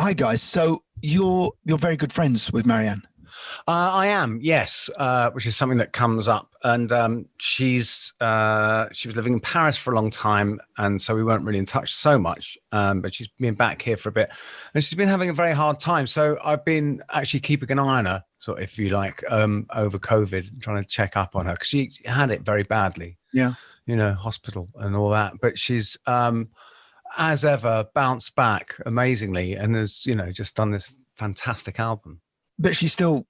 Hi guys. So you're very good friends with Marianne. I am, yes, which is something that comes up. And she was living in Paris for a long time, and so we weren't really in touch so much. But she's been back here for a bit, and she's been having a very hard time. So I've been actually keeping an eye on her, sort of, if you like, over COVID, trying to check up on her because she had it very badly. Yeah, hospital and all that. But she's as ever bounced back amazingly, and has just done this fantastic album. But she's still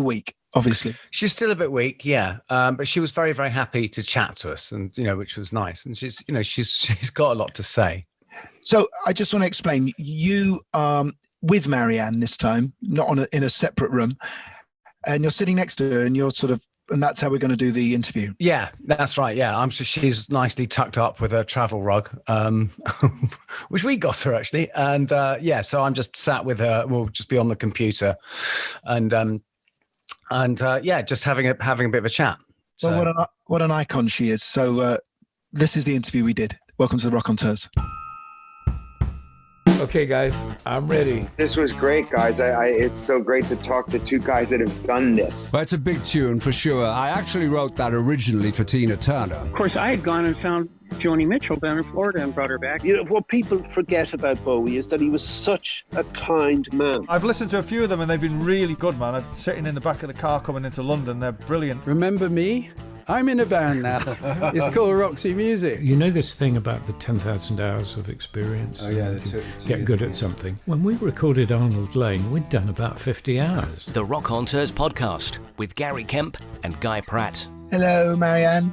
weak, obviously. She's still a bit weak, yeah. But she was very, very happy to chat to us, and which was nice. And she's got a lot to say. So I just want to explain. You with Marianne this time, not in a separate room, and you're sitting next to her, and and that's how we're going to do the interview. Yeah, that's right. Yeah, she's nicely tucked up with her travel rug, which we got her actually. And so I'm just sat with her. We'll just be on the computer, and just having a bit of a chat. So. Well, what an icon she is. So this is the interview we did. Welcome to the Rockonteurs. Okay, guys, I'm ready. This was great, guys. It's so great to talk to two guys that have done this. Well, it's a big tune for sure. I actually wrote that originally for Tina Turner. Of course, I had gone and found Joni Mitchell down in Florida and brought her back. What people forget about Bowie is that he was such a kind man. I've listened to a few of them and they've been really good, man. I'm sitting in the back of the car coming into London. They're brilliant. Remember me? I'm in a band now. It's called Roxy Music. You know this thing about the 10,000 hours of experience? Oh, yeah. Get good at something. When we recorded Arnold Lane, we'd done about 50 hours. The Rockonteurs podcast with Gary Kemp and Guy Pratt. Hello, Marianne.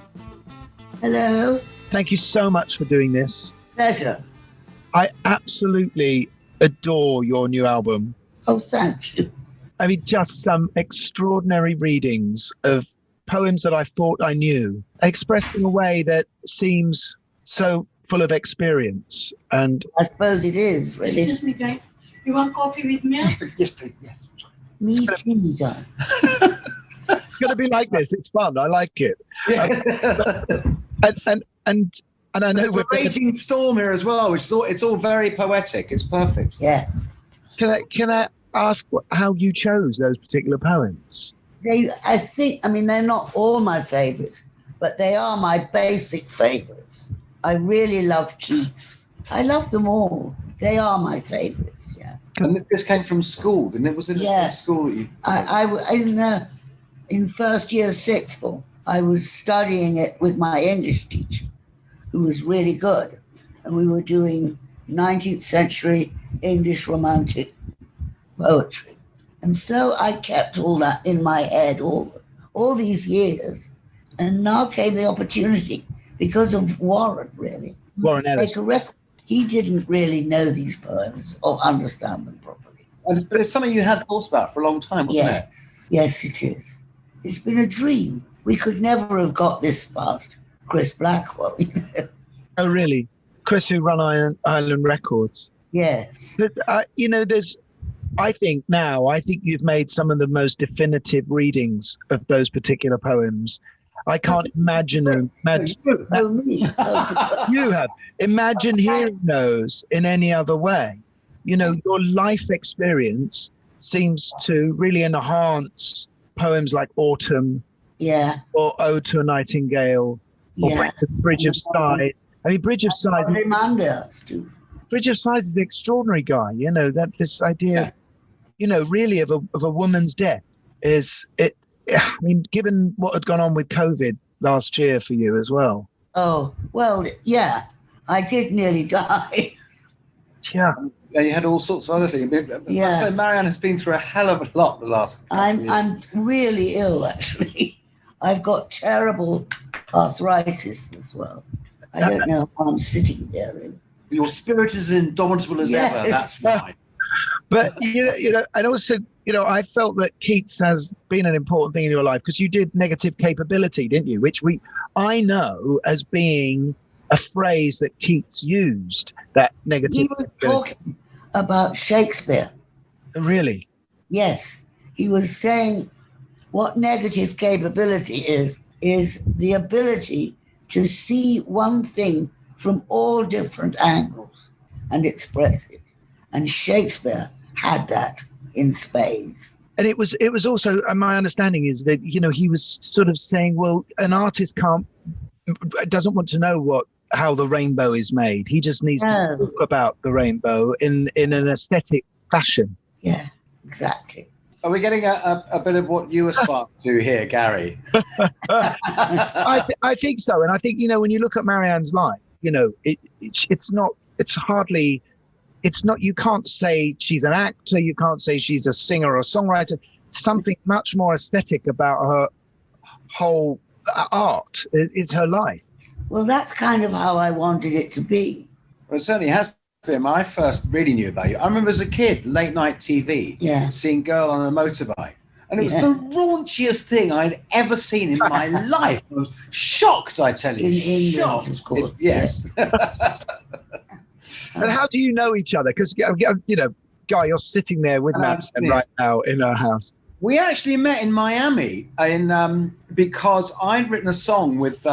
Hello. Thank you so much for doing this. Pleasure. I absolutely adore your new album. Oh, thank you. I mean, just some extraordinary readings of poems that I thought I knew, expressed in a way that seems so full of experience. And I suppose it is, really. Excuse me, Guy. You want coffee with me? Yes, please. Yes. Me too, John. It's going to be like this. It's fun. I like it. And I know we're raging storm here as well, which is it's all very poetic. It's perfect. Yeah. Can I ask how you chose those particular poems? They're not all my favourites, but they are my basic favourites. I really love Keats. I love them all. They are my favourites, yeah. And this came from school, didn't it? Was it in school that you... In first year sixth form, I was studying it with my English teacher, who was really good. And we were doing 19th century English romantic poetry. And so I kept all that in my head all these years. And now came the opportunity, because of Warren, really. Warren Ellis. Make a record. He didn't really know these poems or understand them properly. But it's something you had thought about for a long time, wasn't it? Yes, it is. It's been a dream. We could never have got this past Chris Blackwell. Oh, really? Chris, who run Island Records. Yes. I think you've made some of the most definitive readings of those particular poems. I can't imagine them. You have. Imagine hearing those in any other way. Your life experience seems to really enhance poems like Autumn, or Ode to a Nightingale, or Bridge of Sighs. I mean, Bridge of Sighs. Bridge of Sighs is an extraordinary guy. That this idea, really of a woman's death is it. I mean, given what had gone on with COVID last year for you as well. Oh, well, yeah, I did nearly die. Yeah. And you had all sorts of other things. Yeah. So Marianne has been through a hell of a lot the last couple of years. I'm really ill, actually. I've got terrible arthritis as well. I don't know how I'm sitting there, really. Your spirit is indomitable as ever. That's fine. But, and also, I felt that Keats has been an important thing in your life because you did negative capability, didn't you? Which I know as being a phrase that Keats used, that negative. He was talking about Shakespeare. Really? Yes. He was saying what negative capability is the ability to see one thing from all different angles and express it. And Shakespeare had that in spades. And it was also, my understanding is that, he was sort of saying, well, an artist doesn't want to know how the rainbow is made. He just needs to talk about the rainbow in an aesthetic fashion. Yeah, exactly. Are we getting a bit of what you aspire to here, Gary? I think so. And I think, when you look at Marianne's life, you can't say she's an actor, you can't say she's a singer or a songwriter. Something much more aesthetic about her whole art is her life. Well, that's kind of how I wanted it to be. Well, it certainly has been. When I first really knew about you, I remember as a kid, late night TV, seeing Girl on a Motorbike. And it was the raunchiest thing I'd ever seen in my life. I was shocked, I tell you. In England, shocked. of course. Yes. And how do you know each other? Because, Guy, you're sitting there with Marianne right now in her house. We actually met in Miami because I'd written a song with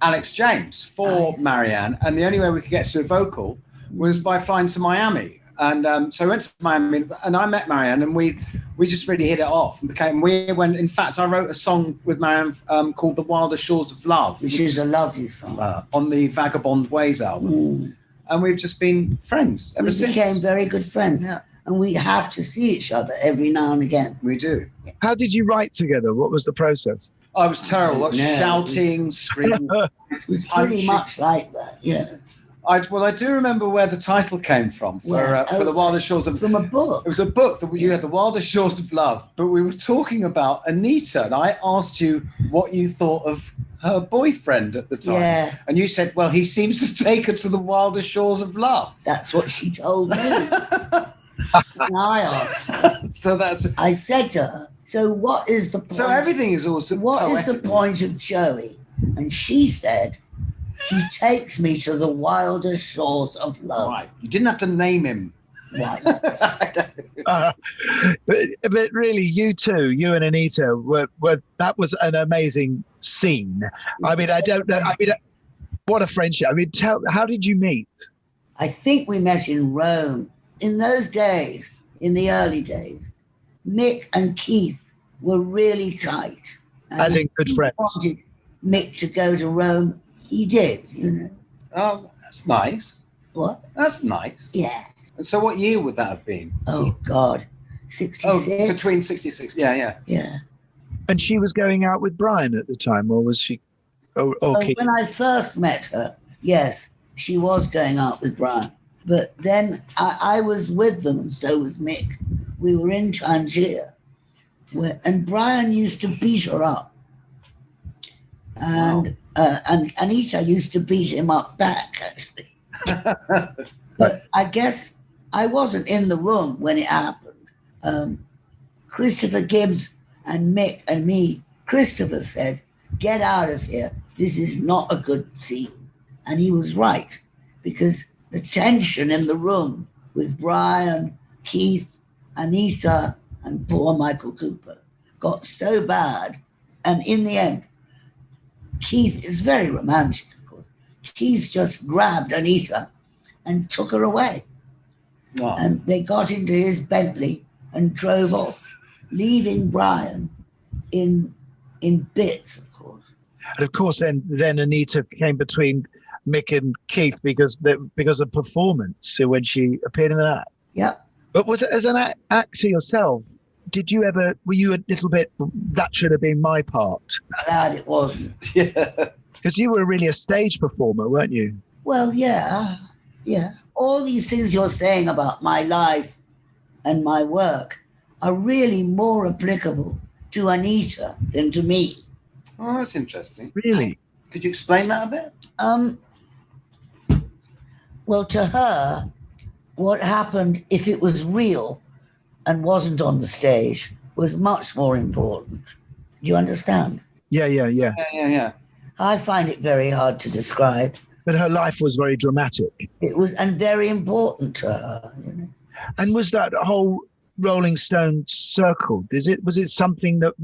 Alex James for Marianne, and the only way we could get to a vocal was by flying to Miami. And so I went to Miami, and I met Marianne, and we just really hit it off. In fact, I wrote a song with Marianne called The Wilder Shores of Love. Which is a lovely song. On the Vagabond Ways album. Mm. And we've just been friends ever since. We became very good friends. Yeah. And we have to see each other every now and again. We do. How did you write together? What was the process? I was terrible. Shouting, screaming. It was pretty much like that, yeah. I do remember where the title came from for The Wilder Shores of... From a book. It was a book that you had, The Wilder Shores of Love, but we were talking about Anita, and I asked you what you thought of her boyfriend at the time. Yeah. And you said, well, he seems to take her to the wilder shores of love. That's what she told me. And I asked her. I said to her, so what is the point? So everything is also What is the point of Joey? And she said, he takes me to the wilder shores of love. Right. You didn't have to name him. Right. But really, you two, you and Anita, were that was an amazing scene. I mean, I don't know. I mean, what a friendship. I mean, how did you meet? I think we met in Rome. In those days, in the early days, Mick and Keith were really tight. As in good friends. Wanted Mick to go to Rome. He did, Oh, that's nice. What? That's nice. Yeah. And so what year would that have been? Oh, God. 66. Oh, between 66. Yeah. Yeah. And she was going out with Brian at the time, or was she? Okay. When I first met her, yes, she was going out with Brian. But then I was with them, and so was Mick. We were in Tangier, and Brian used to beat her up. And Anita used to beat him up back, actually. But I guess I wasn't in the room when it happened. Christopher Gibbs and Mick and me, Christopher said, get out of here. This is not a good scene. And he was right, because the tension in the room with Brian, Keith, Anita, and poor Michael Cooper got so bad. And in the end, Keith is very romantic, of course. Keith just grabbed Anita and took her away. Oh. And they got into his Bentley and drove off, leaving Brian in bits, of course. And of course, then Anita came between Mick and Keith because of performance when she appeared in that. Yep. But was it as an actor yourself? Were you a little bit, that should have been my part? Glad it wasn't. Yeah. Because you were really a stage performer, weren't you? Well, yeah. All these things you're saying about my life and my work are really more applicable to Anita than to me. Oh, that's interesting. Really? Could you explain that a bit? Well, to her, what happened, if it was real and wasn't on the stage, was much more important. Do you understand? Yeah. I find it very hard to describe. But her life was very dramatic. It was, and very important to her. And was that whole Rolling Stone circled? Was it something that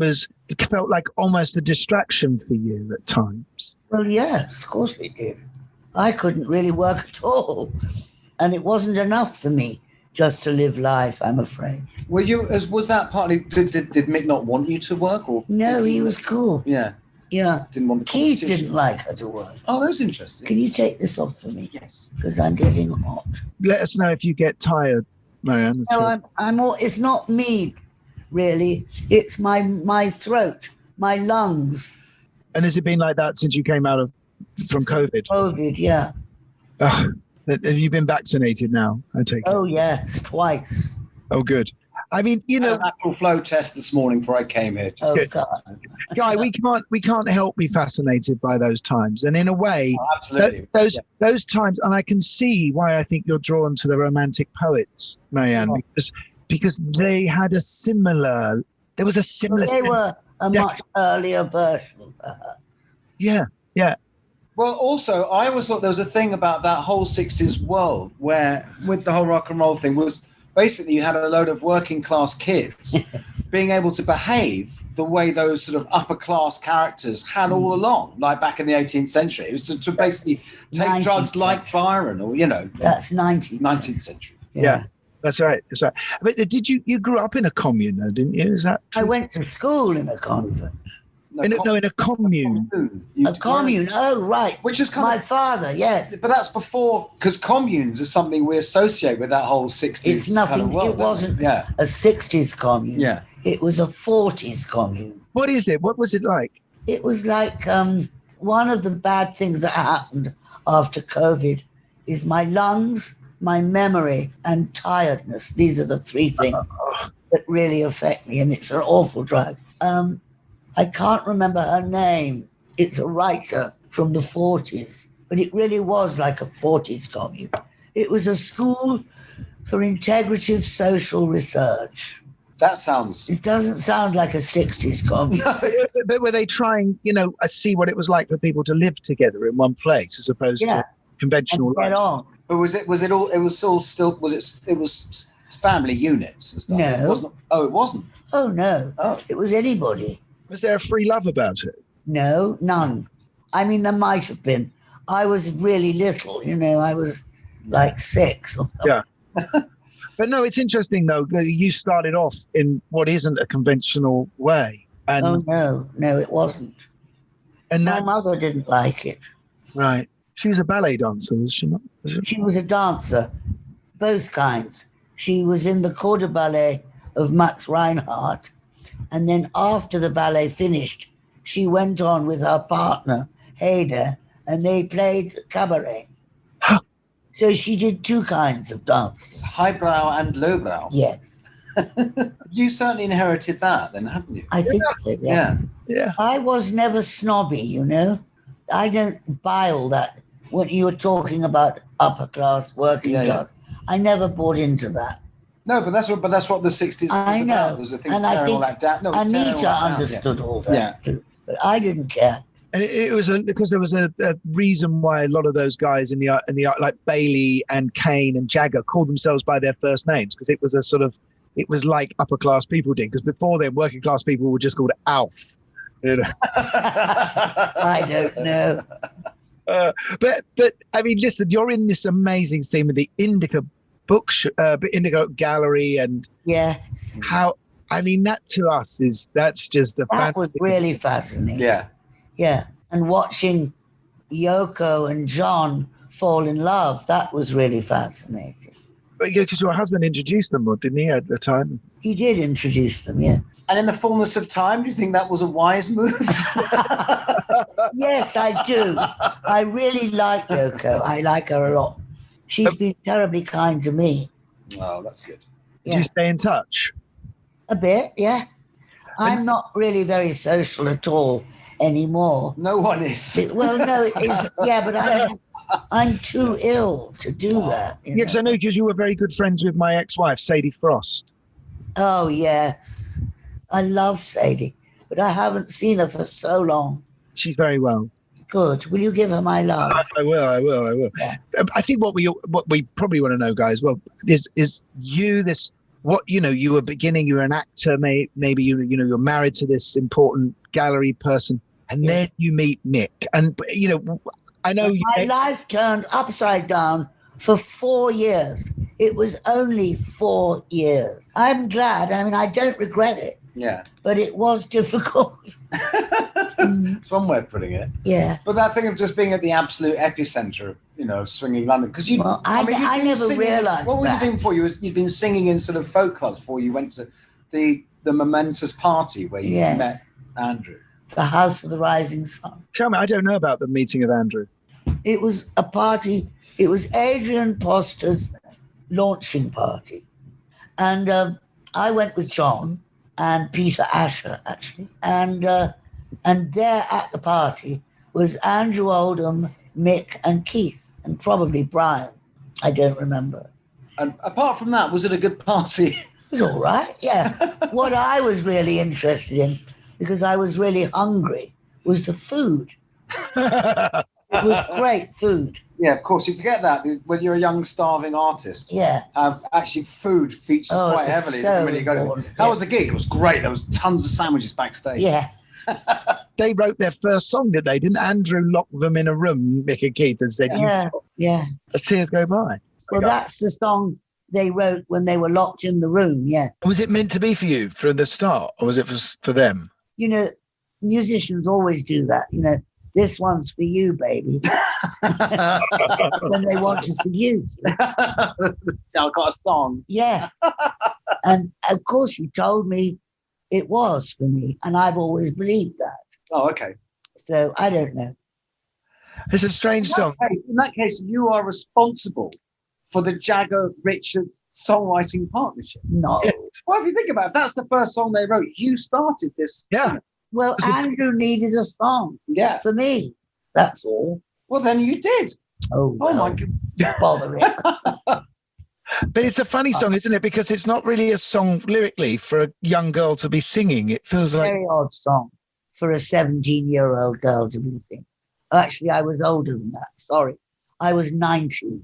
felt like almost a distraction for you at times? Well, yes, of course it did. I couldn't really work at all. And it wasn't enough for me. just to live life, I'm afraid. Was that partly, did Mick not want you to work? Or No, he was cool. Yeah. Yeah. Didn't want the Keith competition. didn't like her to work. Oh, that's interesting. Can you take this off for me? Yes. Because I'm getting hot. Let us know if you get tired, Marianne. No, it's not me, really. It's my throat, my lungs. And has it been like that since you came out from COVID? COVID, yeah. Have you been vaccinated now? I take it. Oh, yes, twice. Oh, good. I mean, you know, a lateral flow test this morning before I came here. Oh, God. Guy, we can't help be fascinated by those times, and in a way, absolutely. those times, and I can see why I think you're drawn to the romantic poets, Marianne, because they had a similar. There was a similar. They were a much earlier version. Yeah, yeah. Well, also, I always thought there was a thing about that whole 60s world where, with the whole rock and roll thing, was basically you had a load of working class kids being able to behave the way those sort of upper class characters had all along, like back in the 18th century. It was to basically take drugs like Byron, or, you know. That's 19th century. Yeah. That's right. That's right. But you grew up in a commune, though, didn't you? Is that true? I went to school in a convent. In a commune. A commune. Oh, right. Which is my father. Yes. But that's before, because communes is something we associate with that whole 60s. It's nothing. Kind of world, it wasn't a 60s commune. Yeah. It was a 40s commune. What is it? What was it like? It was like one of the bad things that happened after COVID is my lungs, my memory, and tiredness. These are the three things that really affect me, and it's an awful drug. I can't remember her name. It's a writer from the 40s, but it really was like a 40s commune. It was a school for integrative social research. That sounds... It doesn't sound like a 60s commune. But were they trying, see what it was like for people to live together in one place as opposed to conventional life? But was it family units and stuff? No. It wasn't? Oh, no. Oh. It was anybody. Was there a free love about it? No, none. I mean, there might have been. I was really little, I was like 6 or something. Yeah. But no, it's interesting, though, that you started off in what isn't a conventional way. And no, it wasn't. And my mother didn't like it. Right. She was a ballet dancer, was she not? She was a dancer, both kinds. She was in the corps de ballet of Max Reinhardt. And then after the ballet finished, she went on with her partner, Hader, and they played cabaret. So she did two kinds of dance. Highbrow and lowbrow. Yes. You certainly inherited that then, haven't you? I think so, Yeah. I was never snobby, I don't buy all that. When you were talking about upper class, working class, I never bought into that. No, but that's what the 60s was I know. about. Was a thing And I think Anita understood all that too. But I didn't care. And it was because there was a reason why a lot of those guys in the like Bailey and Kane and Jagger called themselves by their first names, because it was it was like upper class people did. Because before then, working class people were just called Alf. I don't know. But I mean, listen, you're in this amazing scene with the Indica Indigo Gallery, and how, I mean, that to us that's just a that was really fascinating. Yeah, and watching Yoko and John fall in love, that was really fascinating. But because your husband introduced them, didn't he, at the time? He did introduce them, yeah. And in the fullness of time, do you think that was a wise move? Yes, I do. I really like Yoko. I like her a lot. She's been terribly kind to me. Oh, that's good. Do you stay in touch? A bit, yeah. I'm not really very social at all anymore. No one is. Well, no, it is. Yeah, but I'm too ill to do that. Yeah, because I know because you were very good friends with my ex-wife, Sadie Frost. Oh, yes. I love Sadie, but I haven't seen her for so long. She's very well. Good. Will you give her my love? I will. Yeah. I think what we probably want to know, guys, is you you were beginning, you were an actor, maybe you're married to this important gallery person, and then you meet Mick, and I know my life turned upside down for 4 years. It was only 4 years. I'm glad. I mean, I don't regret it. Yeah. But it was difficult. It's one way of putting it. Yeah. But that thing of just being at the absolute epicenter of, swinging London. Because I never realised what were you that. doing before? You'd been singing in sort of folk clubs before you went to the momentous party where you met Andrew. The House of the Rising Sun. Tell me, I don't know about the meeting of Andrew. It was a party. It was Adrian Poster's launching party. And I went with John and Peter Asher, actually. And there at the party was Andrew Oldham, Mick and Keith, and probably Brian. I don't remember. And apart from that, was it a good party? It was all right, yeah. What I was really interested in, because I was really hungry, was the food. It was great food. Yeah, of course. You forget that when you're a young, starving artist. Yeah. Actually, food features quite heavily. When you go to, how was the gig? It was great. There was tons of sandwiches backstage. Yeah. They wrote their first song, did they? Didn't Andrew lock them in a room, Mick and Keith, and said, yeah. As tears go by? Well, that's the song they wrote when they were locked in the room, yeah. Was it meant to be for you from the start, or was it for them? Musicians always do that, This one's for you, baby. When they want to seduce you. I've got a song. Yeah. And of course you told me it was for me, and I've always believed that. Oh, okay. So I don't know. It's a strange song. In that case, you are responsible for the Jagger-Richards songwriting partnership. No. Well, if you think about it, that's the first song they wrote. You started this. Yeah. Well, Andrew needed a song. Yeah. For me. That's all. Well, then you did. Oh my God. Bother it. But it's a funny song, isn't it? Because it's not really a song lyrically for a young girl to be singing. It feels like... Very odd song for a 17-year-old girl to be singing. Actually, I was older than that. Sorry. I was 19.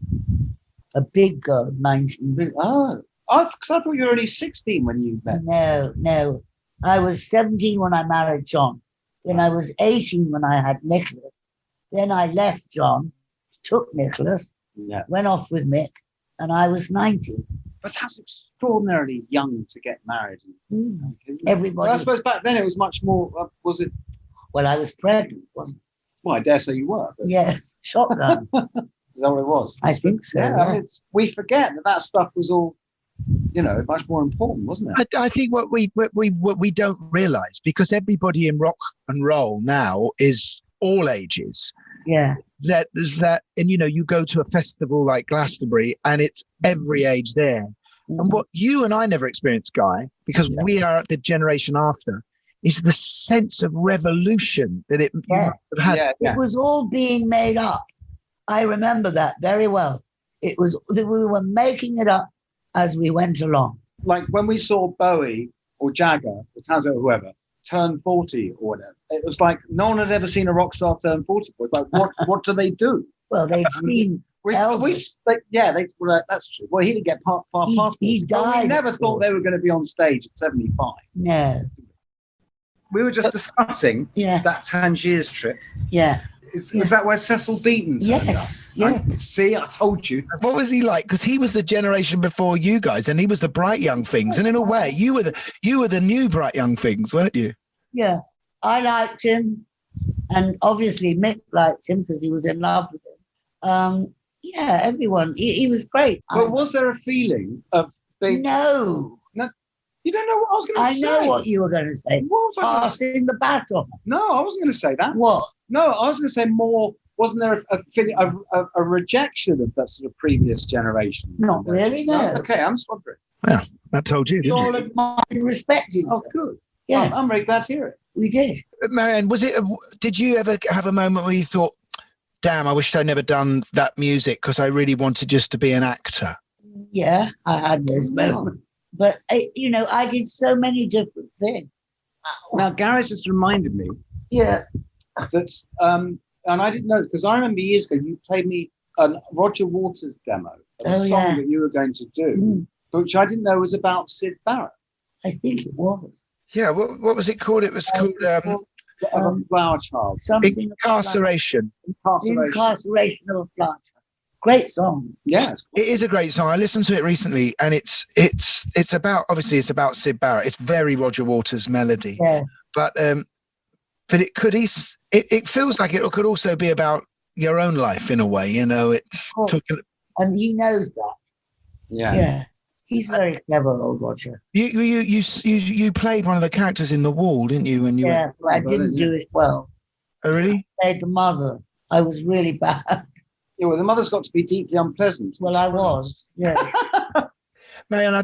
A big girl, 19. Oh. Because I thought you were only 16 when you met. No. I was 17 when I married John. Then I was 18 when I had Nicholas. Then I left John, took Nicholas, went off with Mick, and I was 19. But that's extraordinarily young to get married. Everybody. Well, I suppose back then it was much more, was it? Well, I was pregnant. Well, I dare say you were. Yes, shotgun. Is that what it was? I think so. Yeah, I mean, we forget that stuff was all, much more important, wasn't it? I think what we don't realise, because everybody in rock and roll now is all ages. Yeah. That there's that, and you go to a festival like Glastonbury, and it's every age there. And what you and I never experienced, Guy, because we are the generation after, is the sense of revolution that it must have had. It was all being made up. I remember that very well. It was we were making it up as we went along. Like when we saw Bowie or Jagger or Tazza or whoever turn 40 or whatever, it was like no one had ever seen a rock star turn 40. It's like, what do they do? Well, they'd seen Elvis. That's true. Well, he didn't get far past. He died. We never thought they were going to be on stage at 75. No. We were just discussing that Tangiers trip. Yeah. Is that where Cecil Beaton turned up? Yeah. See, I told you. What was he like? Because he was the generation before you guys, and he was the bright young things. And in a way, you were the new bright young things, weren't you? Yeah, I liked him, and obviously Mick liked him because he was in love with him. Yeah, everyone. He was great. But was there a feeling of being? No. You don't know what I was going to say. I know what you were going to say. What was I Passing the baton. No, I wasn't going to say that. What? No, I was going to say more. Wasn't there a feeling, a rejection of that sort of previous generation? Not really, no. Okay, I'm just wondering. Well, I told you, didn't all you? admired and respected. Oh, good. Yeah. I'm very glad to hear it. We did. Marianne, did you ever have a moment where you thought, damn, I wished I'd never done that music because I really wanted just to be an actor? Yeah, I had those moments. But, I did so many different things. Now, Gary just reminded me that, and I didn't know this because I remember years ago you played me a Roger Waters demo of a song that you were going to do, which I didn't know was about Syd Barrett. I think it was. Yeah, what was it called? It was called... a flower child. Something Incarceration. Incarceration of a flower child. Great song. Yeah, it is a great song. I listened to it recently, and it's about, obviously it's about Syd Barrett. It's very Roger Waters melody, but it could it feels like it could also be about your own life in a way. You know, it's and he knows that. Yeah. He's very clever, old Roger. You played one of the characters in The Wall, didn't you? When you but I didn't do it well. Oh, really? I played the mother. I was really bad. Yeah, well, the mother's got to be deeply unpleasant. Well, I was. Yeah. Marianne, I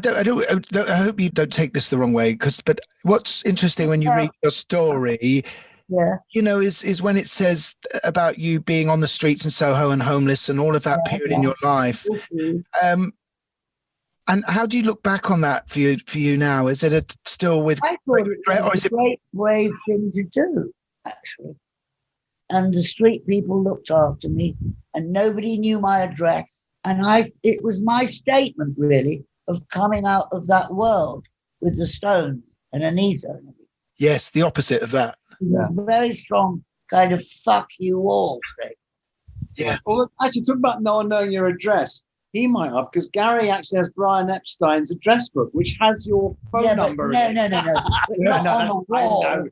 hope you don't take this the wrong way, but what's interesting when you read your story, you know, is when it says about you being on the streets in Soho and homeless and all of that period in your life. And how do you look back on that for you now? Is it still with? I thought it was a great, brave thing to do, actually. And the street people looked after me, and nobody knew my address. And it was my statement, really, of coming out of that world with the Stones and Anita. Yes, the opposite of that. It was a very strong kind of "fuck you all" thing. Yeah. Well, actually, talking about no one knowing your address. He might have, because Gary actually has Brian Epstein's address book, which has your phone number in it. No. Not on the wall.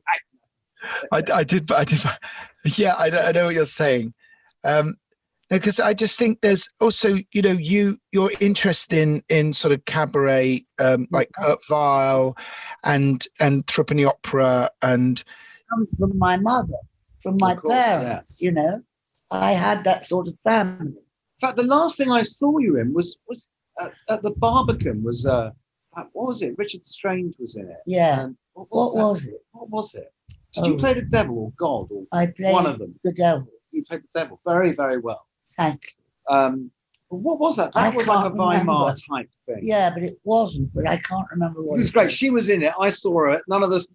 I did. Yeah, I know what you're saying. Because I just think there's also, you know, your interest in sort of cabaret, like Kurt Weill and Threepenny Opera, and comes from my mother, from my parents. You know, I had that sort of family. In fact, the last thing I saw you in was at the Barbican. What was it? Richard Strange was in it. Yeah. And what was it? What was it? Did you play the devil or God? Or I played one of them. The devil. You played the devil very, very well. Thank you. What was that? That was like a Weimar type thing. Yeah, but it wasn't. But I can't remember what. This is great. She was in it. I saw it. Neither of us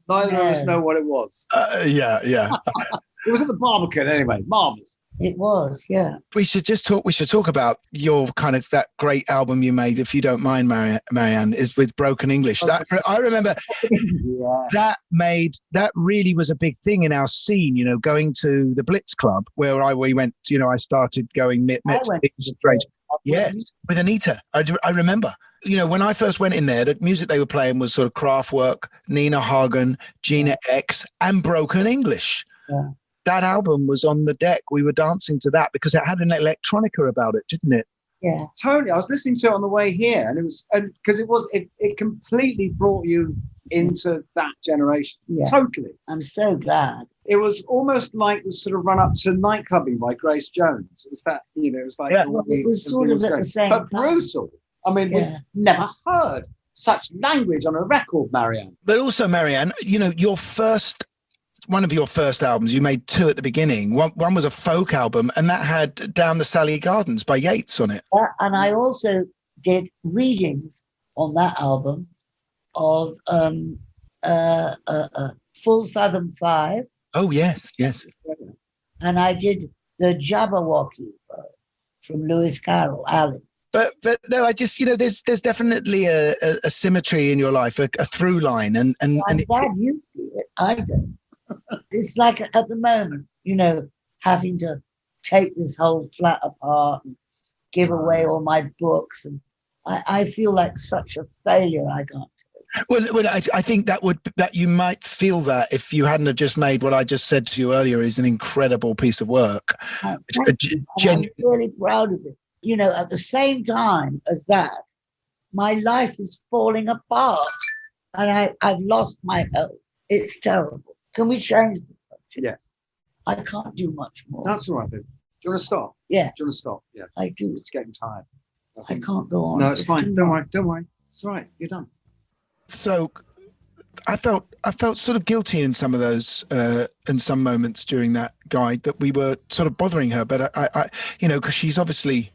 know what it was. Yeah. It was at the Barbican anyway. Marvelous. It was, yeah. We should talk about your kind of that great album you made, if you don't mind, Marianne, is with Broken English. That I remember that really was a big thing in our scene, you know, going to the Blitz Club where we went, you know, I started going straight. Yes, with Anita. I remember. You know, when I first went in there, the music they were playing was sort of Kraftwerk, Nina Hagen, Gina X, and Broken English. Yeah. That album was on the deck. We were dancing to that because it had an electronica about it, didn't it? Yeah, totally. I was listening to it on the way here, and it completely brought you into that generation. Yeah. Totally. I'm so glad. It was almost like the sort of run up to Nightclubbing by Grace Jones. It was that, you know, it was like it was sort of at the same time. But brutal. I mean, we've never heard such language on a record, Marianne. But also, Marianne, you know, one of your first albums, you made two at the beginning. One was a folk album, and that had Down the Sally Gardens by Yeats on it. And I also did readings on that album of Full Fathom 5. Oh, yes. And I did the Jabberwocky from Lewis Carroll, Alice. But no, I just, you know, there's definitely a symmetry in your life, a through line. And glad you see it. I don't. It's like at the moment, you know, having to take this whole flat apart and give away all my books, and I feel like such a failure. I can't. Well, I think that you might feel that if you hadn't have just made what I just said to you earlier is an incredible piece of work. I'm really proud of it. You know, at the same time as that, my life is falling apart, and I've lost my health. It's terrible. Can we change the subject? Yes. I can't do much more. That's all right, then. Do you want to stop? Yeah. Do you want to stop? Yeah. I do. It's getting tired. I can't go on. No, it's fine. Don't worry. It's all right. You're done. So I felt sort of guilty in some of those, in some moments during that guide that we were sort of bothering her. But I you know, because she's obviously,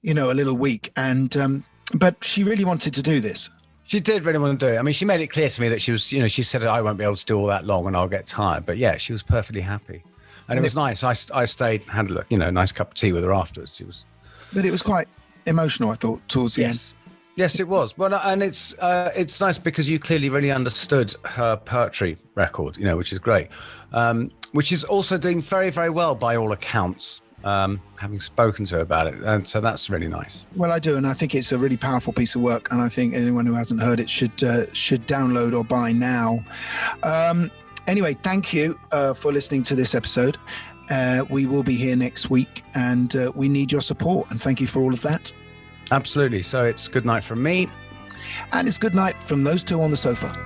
you know, a little weak, and but she really wanted to do this. She did really want to do it. I mean, she made it clear to me that she was, you know, she said I won't be able to do all that long and I'll get tired. But yeah, she was perfectly happy. And it was nice. I stayed, had a, you know, nice cup of tea with her afterwards. But it was quite emotional, I thought, towards the end. Yes, it was. Well, and it's nice because you clearly really understood her poetry record, you know, which is great. Which is also doing very, very well by all accounts. having spoken to her about it. And so that's really nice. Well, I do, and I think it's a really powerful piece of work, and I think anyone who hasn't heard it should download or buy now. Anyway, thank you for listening to this episode. We will be here next week, and we need your support, and thank you for all of that. Absolutely. So it's good night from me. And it's good night from those two on the sofa.